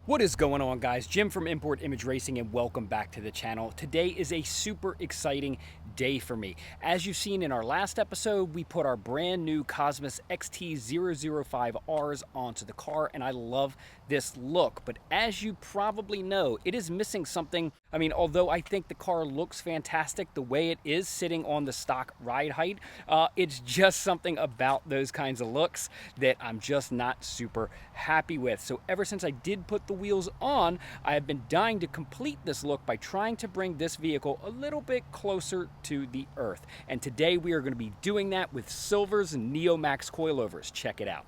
What is going on, guys? Jim from Import Image Racing, and welcome back to the channel. Today is a super exciting day for me. As you've seen in our last episode, we put our brand new Cosmis XT005Rs onto the car, and I love this look. But as you probably know, it is missing something. I mean, although I think the car looks fantastic the way it is sitting on the stock ride height, it's just something about those kinds of looks that I'm just not super happy with. So ever since I did put the wheels on, I have been dying to complete this look by trying to bring this vehicle a little bit closer to the earth. And today we are going to be doing that with Silver's Neomax coilovers. Check it out.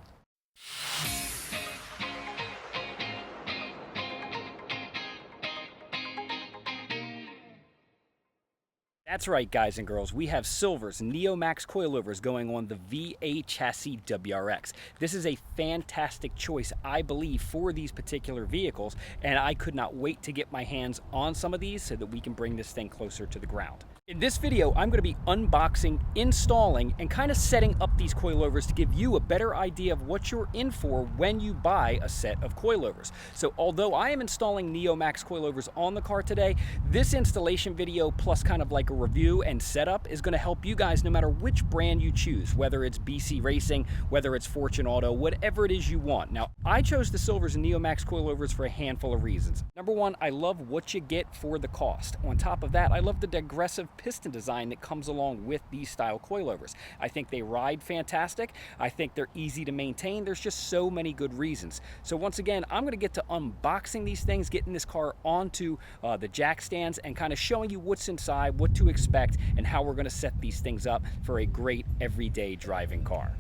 That's right, guys and girls. We have Silver's Neomax coilovers going on the VA-chassis WRX. This is a fantastic choice, I believe, for these particular vehicles, and I could not wait to get my hands on some of these so that we can bring this thing closer to the ground. In this video, I'm going to be unboxing, installing, and kind of setting up these coilovers to give you a better idea of what you're in for when you buy a set of coilovers. So although I am installing Neomax coilovers on the car today, this installation video plus kind of like a review and setup is going to help you guys no matter which brand you choose, whether it's BC Racing, whether it's Fortune Auto, whatever it is you want. Now, I chose the Silver's and Neomax coilovers for a handful of reasons. Number one, I love what you get for the cost. On top of that, I love the digressive piston design that comes along with these style coilovers. I think they ride fantastic. I think they're easy to maintain. There's just so many good reasons. So once again, I'm going to get to unboxing these things, getting this car onto the jack stands, and kind of showing you what's inside, what to expect, and how we're going to set these things up for a great everyday driving car.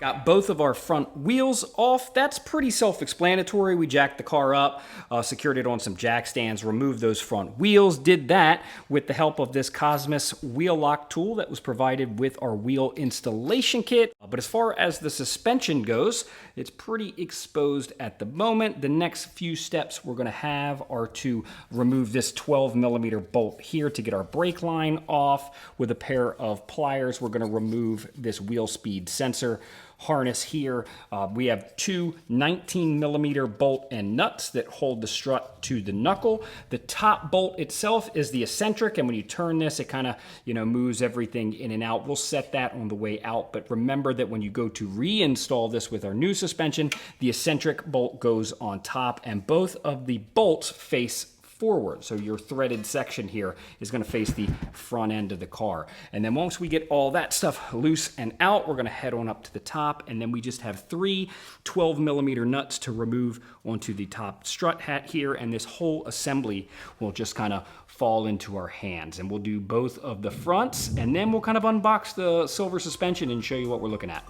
Got both of our front wheels off. That's pretty self-explanatory. We jacked the car up, secured it on some jack stands, removed those front wheels. Did that with the help of this Cosmis wheel lock tool that was provided with our wheel installation kit. But as far as the suspension goes, it's pretty exposed at the moment. The next few steps we're gonna have are to remove this 12mm bolt here to get our brake line off. With a pair of pliers, we're gonna remove this wheel speed sensor harness here. We have two 19mm bolt and nuts that hold the strut to the knuckle. The top bolt itself is the eccentric, and when you turn this, it kind of, moves everything in and out. We'll set that on the way out, but remember that when you go to reinstall this with our new suspension, the eccentric bolt goes on top, and both of the bolts face forward. So your threaded section here is going to face the front end of the car. And then once we get all that stuff loose and out, we're going to head on up to the top, and then we just have three 12mm nuts to remove onto the top strut hat here, and this whole assembly will just kind of fall into our hands. And we'll do both of the fronts, and then we'll kind of unbox the Silver suspension and show you what we're looking at.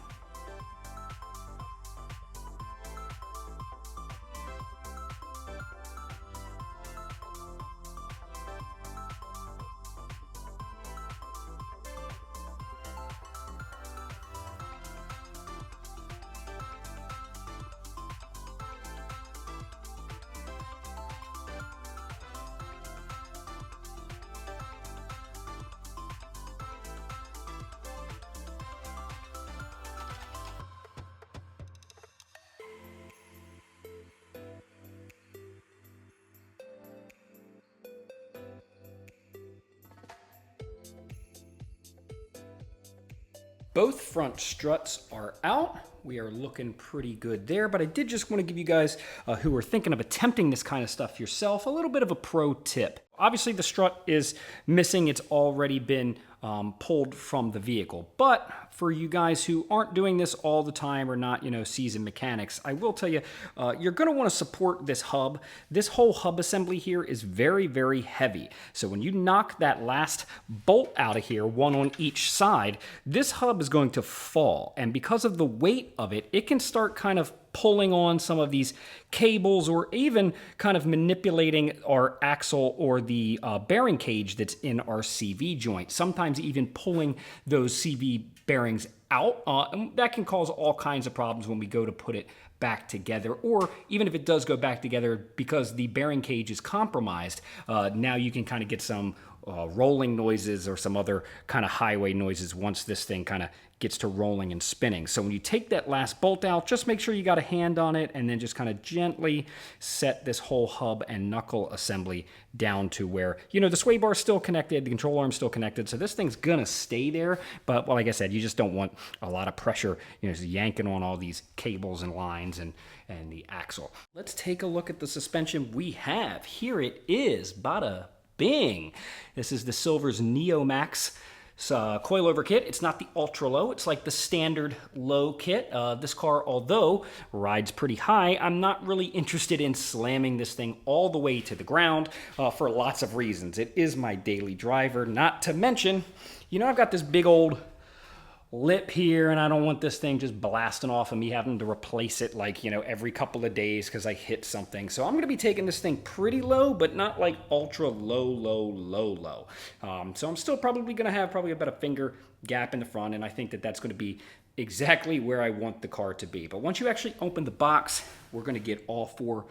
Both front struts are out. We are looking pretty good there, but I did just want to give you guys who are thinking of attempting this kind of stuff yourself a little bit of a pro tip. Obviously the strut is missing. It's already been pulled from the vehicle. But for you guys who aren't doing this all the time or not, seasoned mechanics, I will tell you, you're going to want to support this hub. This whole hub assembly here is very, very heavy. So when you knock that last bolt out of here, one on each side, this hub is going to fall. And because of the weight of it, it can start kind of pulling on some of these cables or even kind of manipulating our axle or the bearing cage that's in our CV joint. Sometimes even pulling those CV bearings out. And that can cause all kinds of problems when we go to put it back together, or even if it does go back together because the bearing cage is compromised, now you can kind of get some rolling noises or some other kind of highway noises once this thing kind of gets to rolling and spinning. So when you take that last bolt out, just make sure you got a hand on it and then just kind of gently set this whole hub and knuckle assembly down to where, you know, the sway bar is still connected, the control arm is still connected, so this thing's gonna stay there. But well, like I said, you just don't want a lot of pressure, you know, just yanking on all these cables and lines and the axle. Let's take a look at the suspension we have. Here it is, bada bing. This is the Silver's Neomax coilover kit. It's not the ultra low, it's like the standard low kit. This car, although rides pretty high, I'm not really interested in slamming this thing all the way to the ground for lots of reasons. It is my daily driver, not to mention, you know, I've got this big old lip here, and I don't want this thing just blasting off and me having to replace it like, you know, every couple of days because I hit something. So I'm going to be taking this thing pretty low, but not like ultra low. So I'm still probably going to have about a finger gap in the front, and I think that that's going to be exactly where I want the car to be. But once you actually open the box, we're going to get all four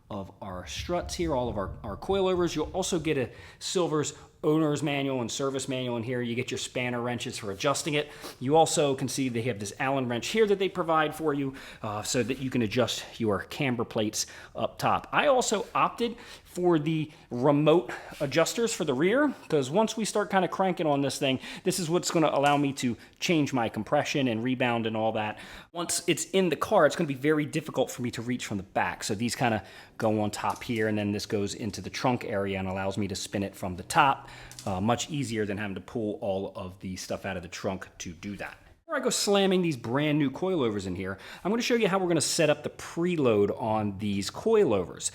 of our struts here, all of our coilovers. You'll also get a Silver's owner's manual and service manual in here. You get your spanner wrenches for adjusting it. You also can see they have this Allen wrench here that they provide for you so that you can adjust your camber plates up top. I also opted for the remote adjusters for the rear, because once we start kind of cranking on this thing, this is what's going to allow me to change my compression and rebound and all that. Once it's in the car, it's going to be very difficult for me to reach from the back. So these kind of go on top here, and then this goes into the trunk area and allows me to spin it from the top. Much easier than having to pull all of the stuff out of the trunk to do that. Before I go slamming these brand new coilovers in here, I'm going to show you how we're going to set up the preload on these coilovers.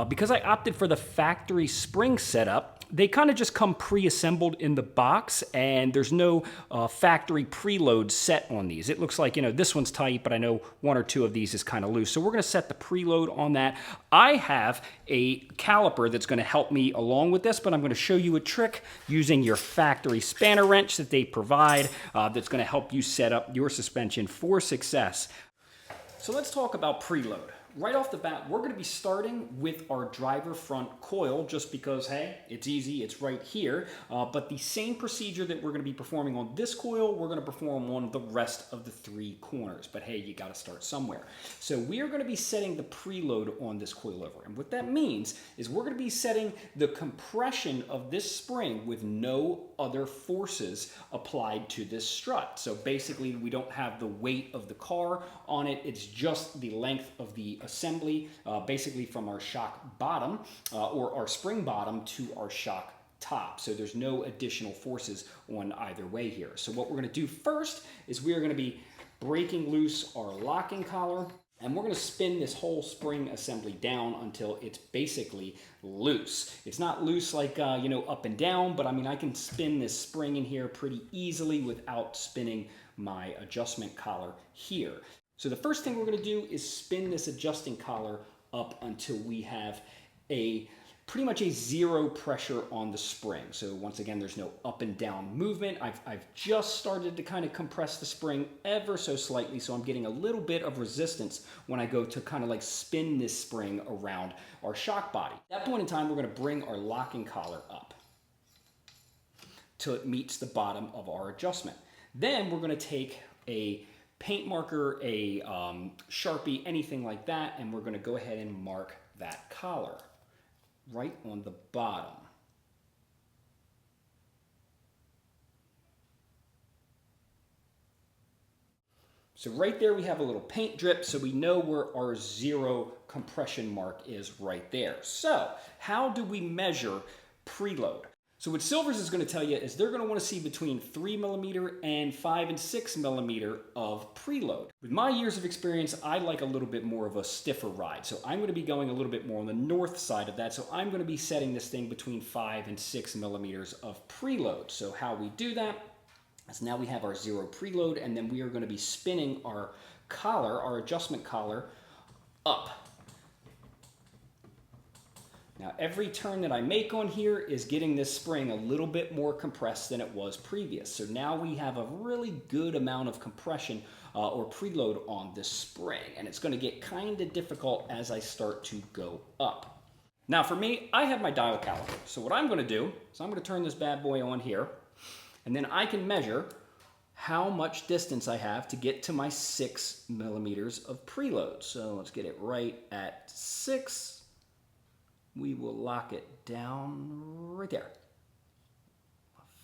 Because I opted for the factory spring setup, they kind of just come pre-assembled in the box, and there's no factory preload set on these. It looks like, you know, this one's tight, but I know one or two of these is kind of loose. So we're going to set the preload on that. I have a caliper that's going to help me along with this, but I'm going to show you a trick using your factory spanner wrench that they provide that's going to help you set up your suspension for success. So let's talk about preload. Right off the bat, we're going to be starting with our driver front coil just because, hey, it's easy, it's right here. But the same procedure that we're going to be performing on this coil, we're going to perform on the rest of the three corners. But hey, you got to start somewhere. So we are going to be setting the preload on this coilover. And what that means is we're going to be setting the compression of this spring with no other forces applied to this strut. So basically, we don't have the weight of the car on it. It's just the length of the assembly, basically from our shock bottom or our spring bottom to our shock top. So there's no additional forces on either way here. So what we're going to do first is we are going to be breaking loose our locking collar, and we're going to spin this whole spring assembly down until it's basically loose. It's not loose like, you know, up and down, but I mean, I can spin this spring in here pretty easily without spinning my adjustment collar here. So the first thing we're going to do is spin this adjusting collar up until we have pretty much a zero pressure on the spring. So once again, there's no up and down movement. I've just started to kind of compress the spring ever so slightly, so I'm getting a little bit of resistance when I go to kind of like spin this spring around our shock body. At that point in time, we're going to bring our locking collar up till it meets the bottom of our adjustment. Then we're going to take a paint marker, a Sharpie, anything like that, and we're going to go ahead and mark that collar right on the bottom. So right there we have a little paint drip, so we know where our zero compression mark is right there. So how do we measure preload? So what Silver's is going to tell you is they're going to want to see between 3mm and 5 and 6mm of preload. With my years of experience, I like a little bit more of a stiffer ride. So I'm going to be going a little bit more on the north side of that. So I'm going to be setting this thing between 5 and 6mm of preload. So how we do that is now we have our zero preload, and then we are going to be spinning our collar, our adjustment collar, up. Now every turn that I make on here is getting this spring a little bit more compressed than it was previous. So now we have a really good amount of compression or preload on this spring, and it's going to get kind of difficult as I start to go up. Now for me, I have my dial caliper. So what I'm going to do is I'm going to turn this bad boy on here, and then I can measure how much distance I have to get to my 6 millimeters of preload. So let's get it right at 6. We will lock it down right there.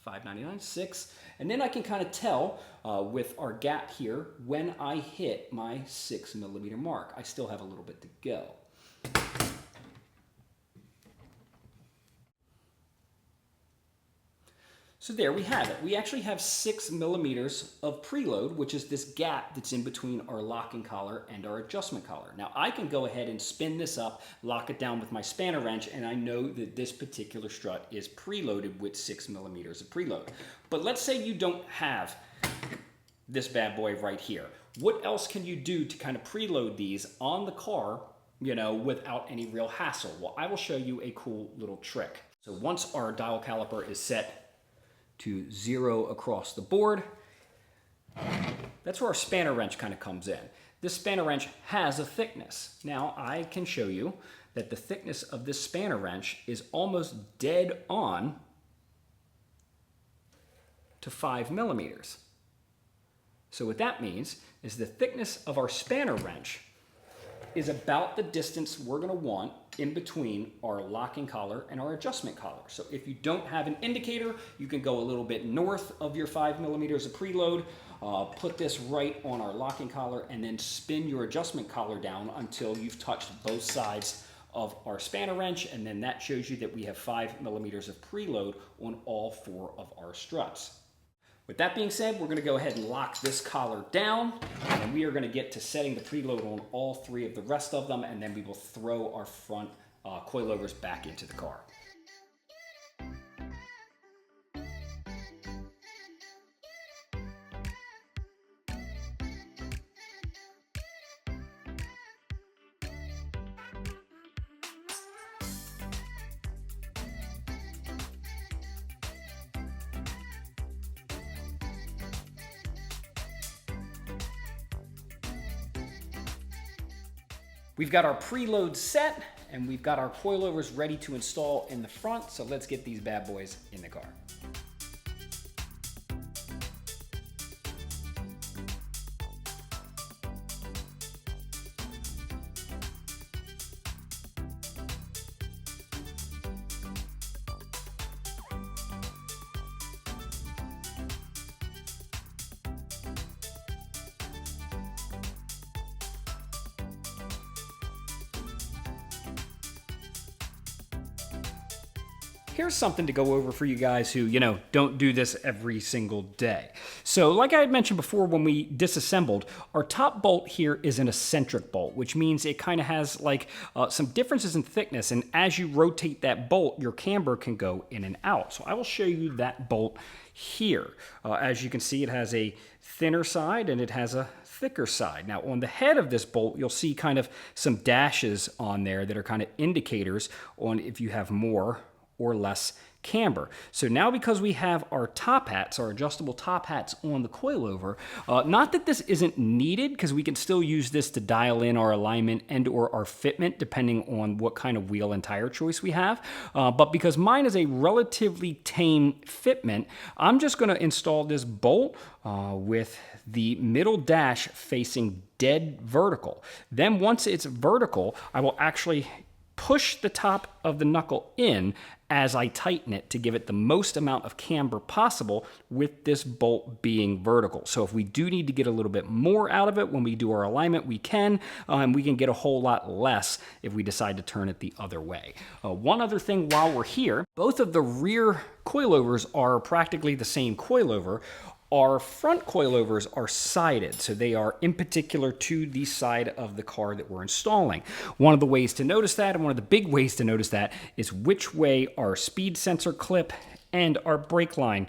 599, 6. And then I can kind of tell with our gap here when I hit my 6 millimeter mark. I still have a little bit to go. So there we have it. We actually have 6 millimeters of preload, which is this gap that's in between our locking collar and our adjustment collar. Now I can go ahead and spin this up, lock it down with my spanner wrench, and I know that this particular strut is preloaded with 6 millimeters of preload. But let's say you don't have this bad boy right here. What else can you do to kind of preload these on the car, you know, without any real hassle? Well, I will show you a cool little trick. So once our dial caliper is set to 0 across the board, that's where our spanner wrench kind of comes in. This spanner wrench has a thickness. Now I can show you that the thickness of this spanner wrench is almost dead on to 5 millimeters. So what that means is the thickness of our spanner wrench is about the distance we're going to want in between our locking collar and our adjustment collar. So if you don't have an indicator, you can go a little bit north of your 5 millimeters of preload, put this right on our locking collar, and then spin your adjustment collar down until you've touched both sides of our spanner wrench, and then that shows you that we have 5 millimeters of preload on all 4 of our struts. With that being said, we're going to go ahead and lock this collar down, and we are going to get to setting the preload on all 3 of the rest of them, and then we will throw our front coilovers back into the car. We've got our preload set, and we've got our coilovers ready to install in the front, so let's get these bad boys in the car. Here's something to go over for you guys who, you know, don't do this every single day. So like I had mentioned before when we disassembled, our top bolt here is an eccentric bolt, which means it kind of has like some differences in thickness. And as you rotate that bolt, your camber can go in and out. So I will show you that bolt here. As you can see, it has a thinner side and it has a thicker side. Now on the head of this bolt, you'll see kind of some dashes on there that are kind of indicators on if you have more or less camber. So now because we have our top hats, our adjustable top hats on the coilover, not that this isn't needed, because we can still use this to dial in our alignment and or our fitment depending on what kind of wheel and tire choice we have. But because mine is a relatively tame fitment, I'm just going to install this bolt with the middle dash facing dead vertical. Then once it's vertical, I will actually push the top of the knuckle in as I tighten it to give it the most amount of camber possible with this bolt being vertical. So if we do need to get a little bit more out of it when we do our alignment, we can, and we can get a whole lot less if we decide to turn it the other way. One other thing while we're here, both of the rear coilovers are practically the same coilover. Our front coilovers are sided, so they are in particular to the side of the car that we're installing. One of the ways to notice that, and one of the big ways to notice that, is which way our speed sensor clip and our brake line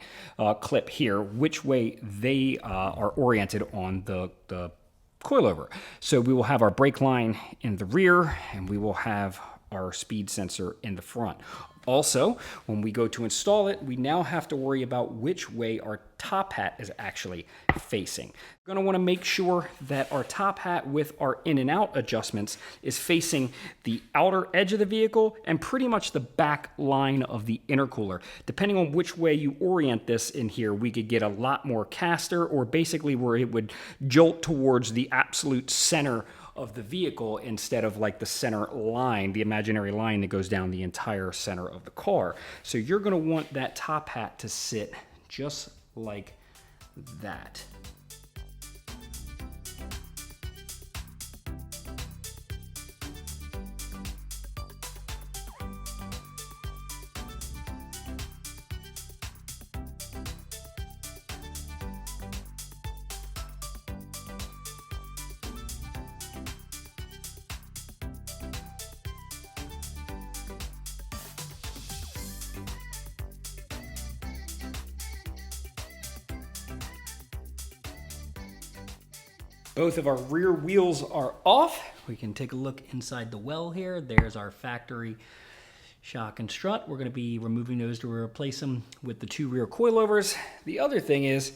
clip here, which way they are oriented on the coilover. So we will have our brake line in the rear, and we will have our speed sensor in the front. Also, when we go to install it, we now have to worry about which way our top hat is actually facing. We're going to want to make sure that our top hat with our in and out adjustments is facing the outer edge of the vehicle and pretty much the back line of the intercooler. Depending on which way you orient this in here, we could get a lot more caster, or basically where it would jolt towards the absolute center of the vehicle instead of like the center line, the imaginary line that goes down the entire center of the car. So you're going to want that top hat to sit just like that. Both of our rear wheels are off. We can take a look inside the well here. There's our factory shock and strut. We're going to be removing those to replace them with the 2 rear coilovers. The other thing is,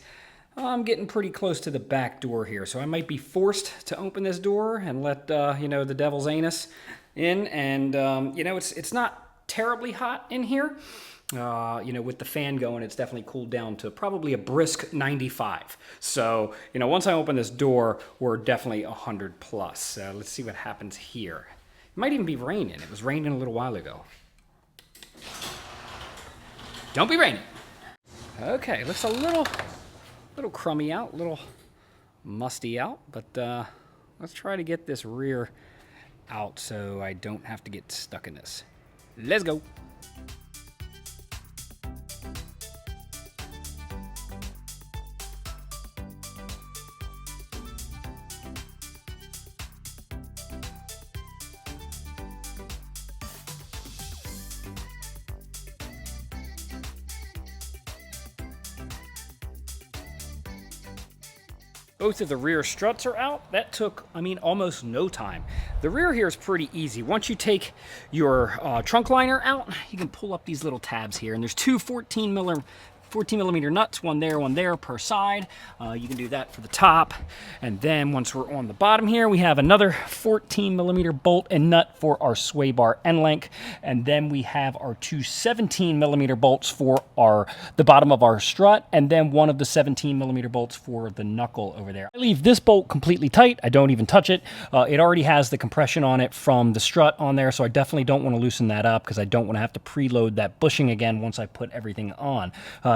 I'm getting pretty close to the back door here, so I might be forced to open this door and let the devil's anus in. And it's not terribly hot in here. With the fan going, it's definitely cooled down to probably a brisk 95. So, once I open this door, we're definitely 100 plus. Let's see what happens here. It might even be raining. It was raining a little while ago. Don't be raining. Okay, looks a little crummy out, a little musty out, but let's try to get this rear out so I don't have to get stuck in this. Let's go. Both of the rear struts are out. That took, almost no time. The rear here is pretty easy. Once you take your trunk liner out, you can pull up these little tabs here, and there's two 14 millimeter nuts, one there per side. You can do that for the top. And then once we're on the bottom here, we have another 14 millimeter bolt and nut for our sway bar end link. And then we have our two 17 millimeter bolts for the bottom of our strut, and then one of the 17 millimeter bolts for the knuckle over there. I leave this bolt completely tight. I don't even touch it. It already has the compression on it from the strut on there, so I definitely don't want to loosen that up because I don't want to have to preload that bushing again once I put everything on.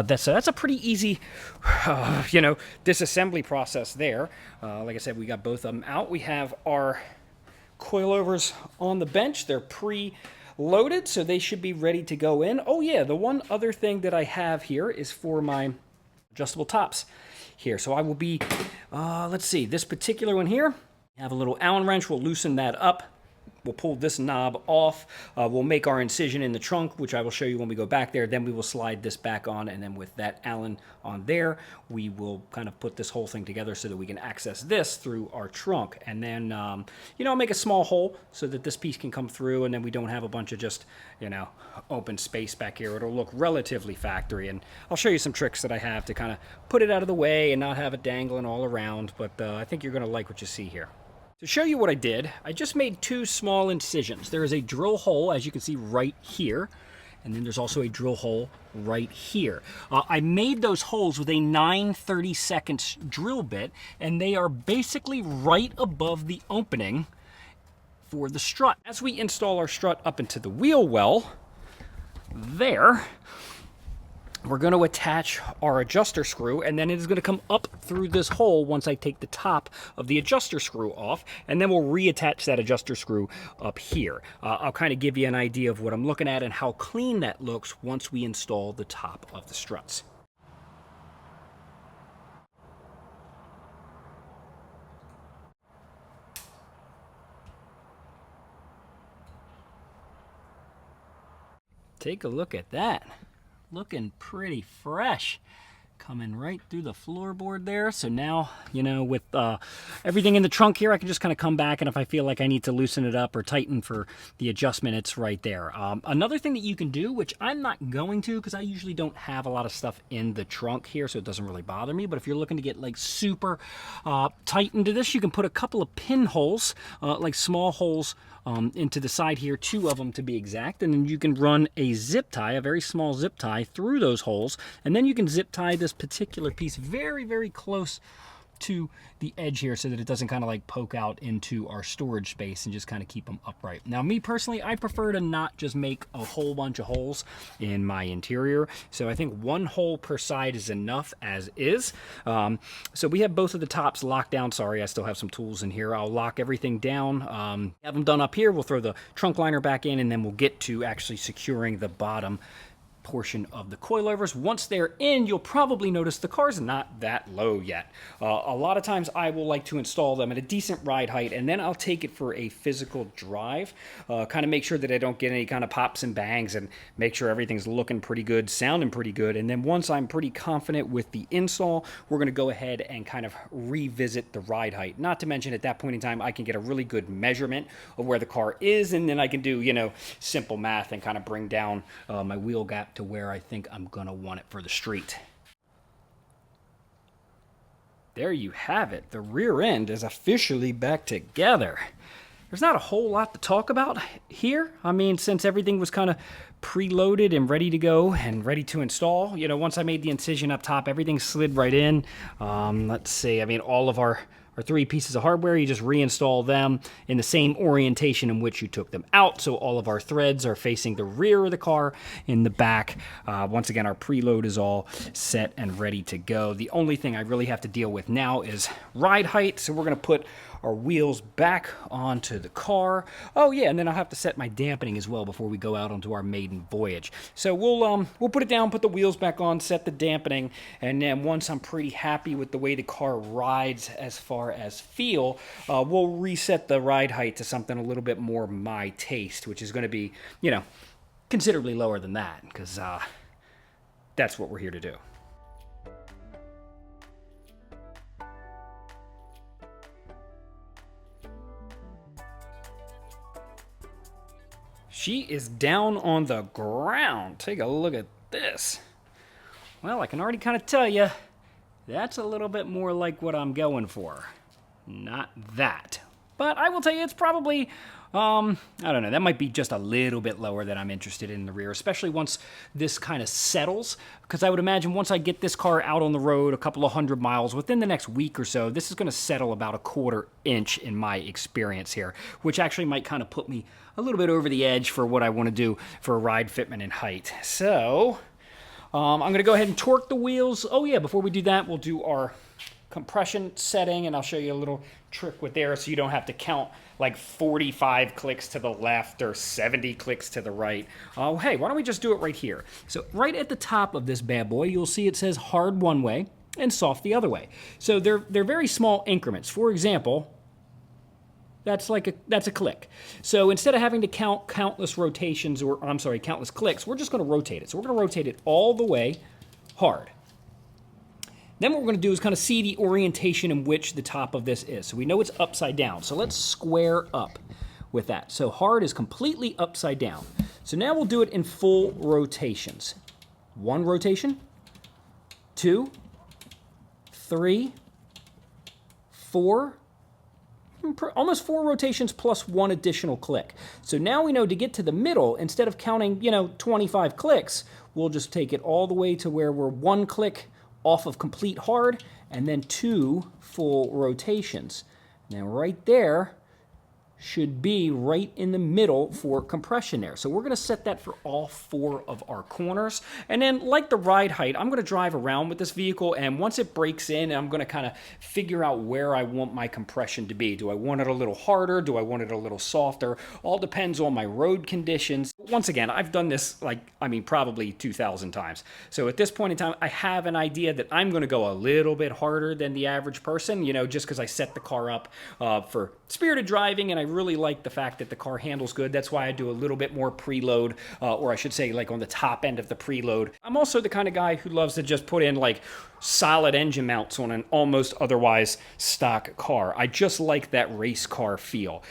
That's a pretty easy, disassembly process there. Like I said, we got both of them out. We have our coilovers on the bench. They're pre-loaded, so they should be ready to go in. Oh yeah, the one other thing that I have here is for my adjustable tops here. So I will be, let's see, this particular one here, have a little Allen wrench. We'll loosen that up. We'll pull this knob off. We'll make our incision in the trunk, which I will show you when we go back there. Then we will slide this back on, and then with that Allen on there, we will kind of put this whole thing together so that we can access this through our trunk. And then, make a small hole so that this piece can come through, and then we don't have a bunch of just, open space back here. It'll look relatively factory, and I'll show you some tricks that I have to kind of put it out of the way and not have it dangling all around, but I think you're going to like what you see here. To show you what I did, I just made two small incisions. There is a drill hole, as you can see, right here, and then there's also a drill hole right here. I made those holes with a 9/32 drill bit, and they are basically right above the opening for the strut. As we install our strut up into the wheel well, we're going to attach our adjuster screw, and then it is going to come up through this hole once I take the top of the adjuster screw off, and then we'll reattach that adjuster screw up here. I'll kind of give you an idea of what I'm looking at and how clean that looks once we install the top of the struts. Take a look at that. Looking pretty fresh. coming right through the floorboard there. So now, you know, with everything in the trunk here, I can just kind of come back, and if I feel like I need to loosen it up or tighten for the adjustment, it's right there. Another thing that you can do, which I'm not going to because I usually don't have a lot of stuff in the trunk here, so it doesn't really bother me, but if you're looking to get like super tight into this, you can put a couple of pinholes, like small holes, into the side here, 2 of them to be exact, and then you can run a zip tie, a very small zip tie, through those holes, and then you can zip tie this particular piece very, very close to the edge here so that it doesn't kind of like poke out into our storage space and just kind of keep them upright. Now, me personally, I prefer to not just make a whole bunch of holes in my interior, so I think 1 hole per side is enough as is. So we have both of the tops locked down. Sorry, I still have some tools in here. I'll lock everything down. Have them done up here. We'll throw the trunk liner back in, and then we'll get to actually securing the bottom portion of the coilovers. Once they're in, you'll probably notice the car's not that low yet. A lot of times I will like to install them at a decent ride height, and then I'll take it for a physical drive, kind of make sure that I don't get any kind of pops and bangs, and make sure everything's looking pretty good, sounding pretty good. And then once I'm pretty confident with the install, we're going to go ahead and kind of revisit the ride height. Not to mention, at that point in time, I can get a really good measurement of where the car is, and then I can do, you know, simple math and kind of bring down my wheel gap to where I think I'm gonna want it for the street. There you have it. The rear end is officially back together. There's not a whole lot to talk about here. I mean, since everything was kind of preloaded and ready to go and ready to install, you know, once I made the incision up top, everything slid right in. Let's see, I mean, all of our 3 pieces of hardware, you just reinstall them in the same orientation in which you took them out. So all of our threads are facing the rear of the car in the back. Once again, our preload is all set and ready to go. The only thing I really have to deal with now is ride height. So we're gonna put our wheels back onto the car. Oh yeah, and then I'll have to set my dampening as well before we go out onto our maiden voyage. So we'll put it down, put the wheels back on, set the dampening, and then once I'm pretty happy with the way the car rides as far as feel, we'll reset the ride height to something a little bit more my taste, which is going to be, you know, considerably lower than that, because that's what we're here to do. She is down on the ground. Take a look at this. Well, I can already kind of tell you, that's a little bit more like what I'm going for. Not that. But I will tell you, it's probably, I don't know, that might be just a little bit lower than I'm interested in the rear, especially once this kind of settles. Because I would imagine once I get this car out on the road a couple of 100 miles, within the next week or so, this is going to settle about a 1/4 inch in my experience here, which actually might kind of put me a little bit over the edge for what I want to do for a ride fitment and height. So I'm going to go ahead and torque the wheels. Oh yeah, before we do that, we'll do our compression setting, and I'll show you a little trick with there so you don't have to count like 45 clicks to the left or 70 clicks to the right. Hey, why don't we just do it right here? So right at the top of this bad boy, you'll see it says hard one way and soft the other way. So they're very small increments. For example, that's a click. So instead of having to count countless rotations, or I'm sorry, countless clicks, we're just going to rotate it. So we're going to rotate it all the way hard. Then what we're going to do is kind of see the orientation in which the top of this is. So we know it's upside down. So let's square up with that. So hard is completely upside down. So now we'll do it in full rotations. 1 rotation, 2, 3, 4, almost 4 rotations plus 1 additional click. So now we know to get to the middle, instead of counting, 25 clicks, we'll just take it all the way to where we're 1 click off of complete hard, and then 2 full rotations. Now right there should be right in the middle for compression there. So we're going to set that for all 4 of our corners. And then like the ride height, I'm going to drive around with this vehicle, and once it breaks in, I'm going to kind of figure out where I want my compression to be. Do I want it a little harder? Do I want it a little softer? All depends on my road conditions. Once again, I've done this probably 2,000 times. So at this point in time, I have an idea that I'm going to go a little bit harder than the average person, just because I set the car up for spirited driving, and I really like the fact that the car handles good. That's why I do a little bit more preload, or I should say like on the top end of the preload. I'm also the kind of guy who loves to just put in like solid engine mounts on an almost otherwise stock car. I just like that race car feel.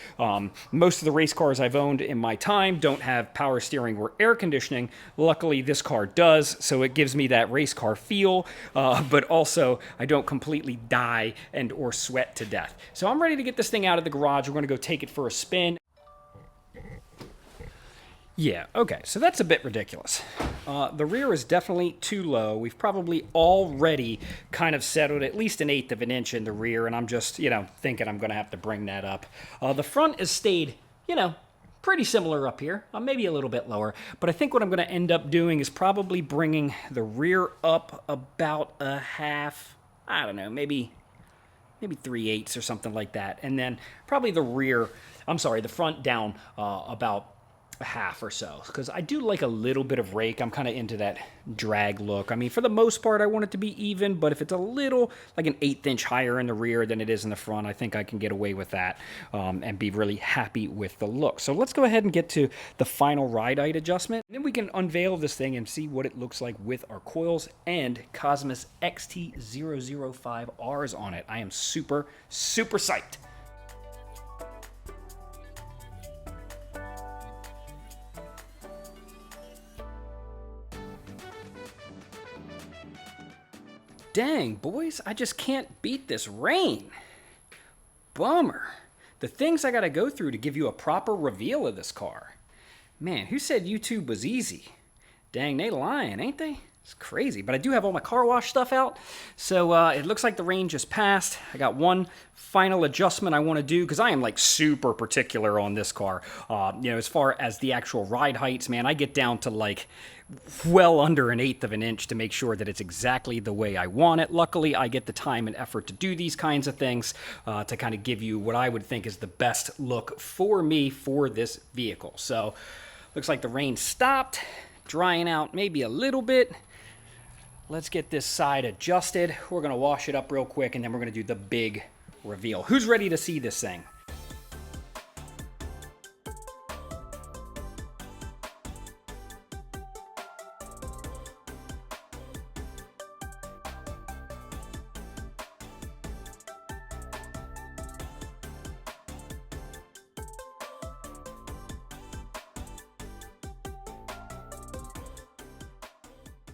Most of the race cars I've owned in my time don't have power steering or air conditioning. Luckily, this car does, so it gives me that race car feel, but also I don't completely die and or sweat to death. So I'm ready to get this thing out of the garage. We're going to go take it for a spin. Yeah, okay, so that's a bit ridiculous. The rear is definitely too low. We've probably already kind of settled at least 1/8 of an inch in the rear, and I'm just, thinking I'm going to have to bring that up. The front has stayed, pretty similar up here, maybe a little bit lower, but I think what I'm going to end up doing is probably bringing the rear up about a half, I don't know, maybe 3/8 or something like that, and then probably the front down about a half or so, because I do like a little bit of rake. I'm kind of into that drag look. I mean, for the most part, I want it to be even, but if it's a little, like an 1/8 inch higher in the rear than it is in the front, I think I can get away with that and be really happy with the look. So let's go ahead and get to the final ride height adjustment. And then we can unveil this thing and see what it looks like with our coils and Cosmis XT005Rs on it. I am super, super psyched. Dang, boys, I just can't beat this rain. Bummer. The things I gotta go through to give you a proper reveal of this car. Man, who said YouTube was easy? Dang, they lying, ain't they? It's crazy, but I do have all my car wash stuff out, so it looks like the rain just passed. I got one final adjustment I want to do, because I am like super particular on this car. As far as the actual ride heights, man, I get down to like well under 1/8 of an inch to make sure that it's exactly the way I want it. Luckily, I get the time and effort to do these kinds of things to kind of give you what I would think is the best look for me for this vehicle. So, looks like the rain stopped, drying out maybe a little bit. Let's get this side adjusted. We're going to wash it up real quick, and then we're going to do the big reveal. Who's ready to see this thing?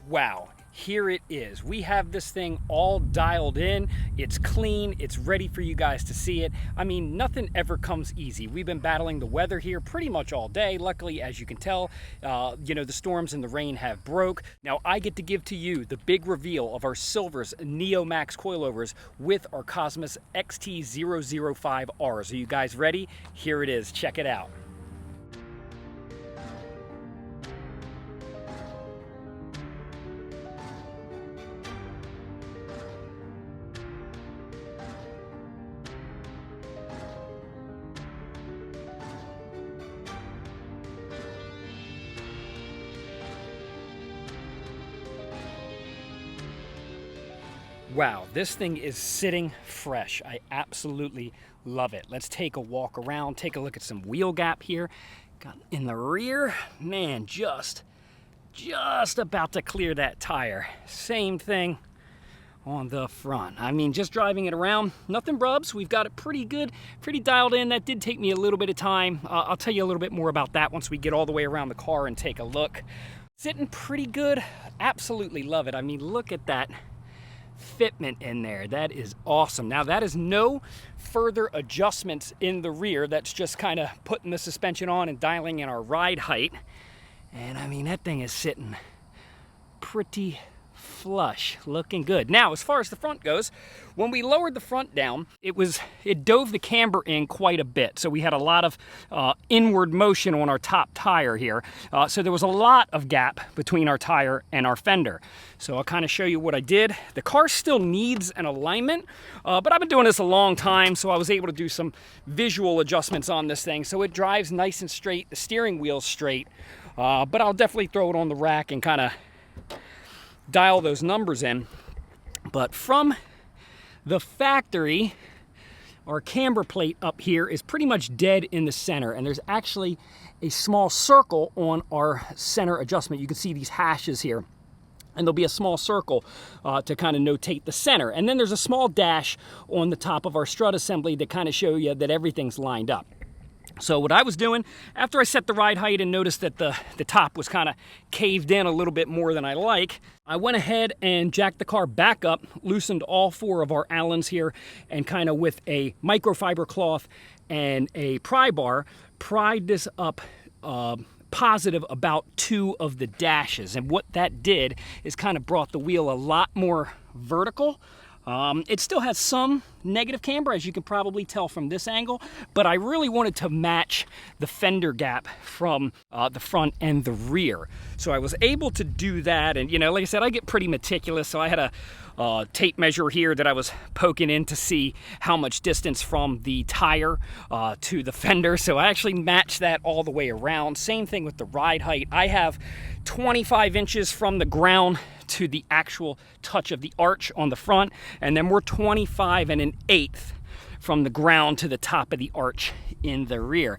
Wow. Here it is. We have this thing all dialed in. It's clean. It's ready for you guys to see it. I mean, nothing ever comes easy. We've been battling the weather here pretty much all day. Luckily, as you can tell, the storms and the rain have broke. Now, I get to give to you the big reveal of our Silvers Neomax coilovers with our Cosmis XT005R. So you guys ready? Here it is. Check it out. Wow, this thing is sitting fresh. I absolutely love it. Let's take a walk around, take a look at some wheel gap here. Got in the rear, man, just about to clear that tire. Same thing on the front. I mean, just driving it around, nothing rubs. We've got it pretty good, pretty dialed in. That did take me a little bit of time. I'll tell you a little bit more about that once we get all the way around the car and take a look. Sitting pretty good, absolutely love it. I mean, look at that fitment in there. That is awesome. Now, that is no further adjustments in the rear. That's just kind of putting the suspension on and dialing in our ride height. And I mean, that thing is sitting pretty flush, looking good. Now, as far as the front goes, when we lowered the front down, it dove the camber in quite a bit. So we had a lot of inward motion on our top tire here. So there was a lot of gap between our tire and our fender. So I'll kind of show you what I did. The car still needs an alignment, but I've been doing this a long time, so I was able to do some visual adjustments on this thing. So it drives nice and straight, the steering wheel's straight, but I'll definitely throw it on the rack and kind of dial those numbers in. But from the factory, our camber plate up here is pretty much dead in the center, and there's actually a small circle on our center adjustment. You can see these hashes here, and there'll be a small circle to kind of notate the center. And then there's a small dash on the top of our strut assembly to kind of show you that everything's lined up. So what I was doing, after I set the ride height and noticed that the top was kind of caved in a little bit more than I like, I went ahead and jacked the car back up, loosened all 4 of our Allens here, and kind of with a microfiber cloth and a pry bar, pried this up positive about 2 of the dashes. And what that did is kind of brought the wheel a lot more vertical. It still has some negative camber, as you can probably tell from this angle, but I really wanted to match the fender gap from the front and the rear. So I was able to do that, and you know, like I said, I get pretty meticulous, so I had a tape measure here that I was poking in to see how much distance from the tire to the fender, so I actually matched that all the way around. Same thing with the ride height. I have 25 inches from the ground to the actual touch of the arch on the front, and then we're 25 1/8 from the ground to the top of the arch in the rear.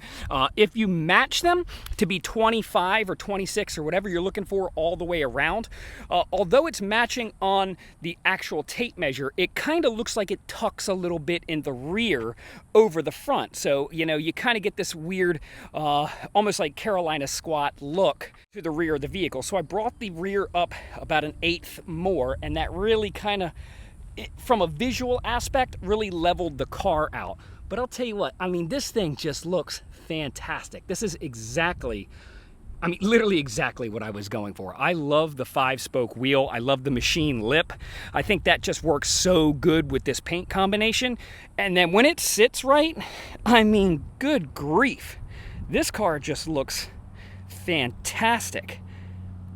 If you match them to be 25 or 26 or whatever you're looking for all the way around, although it's matching on the actual tape measure, it kind of looks like it tucks a little bit in the rear over the front. So, you know, you kind of get this weird, almost like Carolina squat look to the rear of the vehicle. So I brought the rear up about 1/8 more, and that really kind of, from a visual aspect, really leveled the car out. But I'll tell you what, I mean, this thing just looks fantastic. This is exactly, I mean, literally exactly what I was going for. I love the 5-spoke wheel. I love the machine lip. I think that just works so good with this paint combination. And then when it sits right, I mean, good grief. This car just looks fantastic.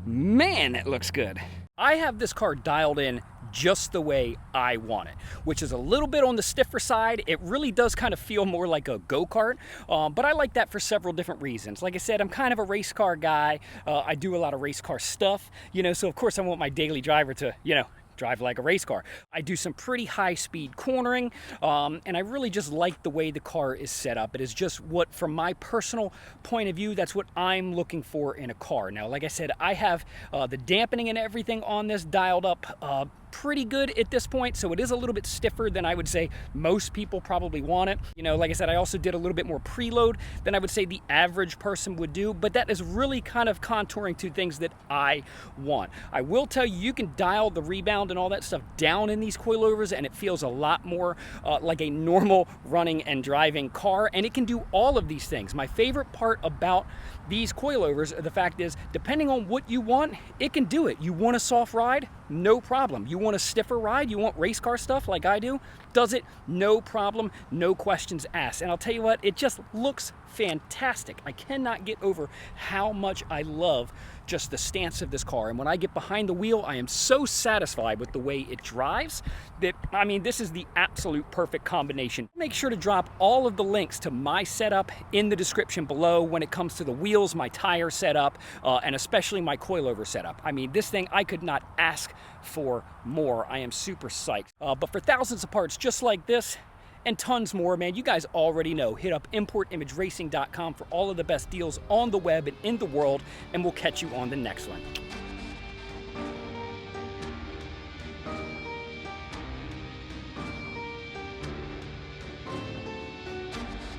Man, it looks good. I have this car dialed in just the way I want it, which is a little bit on the stiffer side. It really does kind of feel more like a go-kart, but I like that for several different reasons. Like I said, I'm kind of a race car guy. I do a lot of race car stuff, you know, so of course I want my daily driver to, you know, drive like a race car. I do some pretty high speed cornering, and I really just like the way the car is set up. It is just what, from my personal point of view, that's what I'm looking for in a car. Now, like I said, I have the dampening and everything on this dialed up pretty good at this point, so it is a little bit stiffer than I would say most people probably want it. You know, like I said, I also did a little bit more preload than I would say the average person would do, but that is really kind of contouring to things that I want. I will tell you, you can dial the rebound and all that stuff down in these coilovers, and it feels a lot more like a normal running and driving car, and it can do all of these things. My favorite part about these coilovers, the fact is, depending on what you want, it can do it. You want a soft ride? No problem. You want a stiffer ride? You want race car stuff like I do? Does it? No problem. No questions asked. And I'll tell you what, it just looks fantastic. I cannot get over how much I love just the stance of this car. And when I get behind the wheel, I am so satisfied with the way it drives that, I mean, this is the absolute perfect combination. Make sure to drop all of the links to my setup in the description below when it comes to the wheels, my tire setup, and especially my coilover setup. I mean, this thing, I could not ask for more. I am super psyched. But for thousands of parts just like this, and tons more, man, you guys already know. Hit up importimageracing.com for all of the best deals on the web and in the world, and we'll catch you on the next one.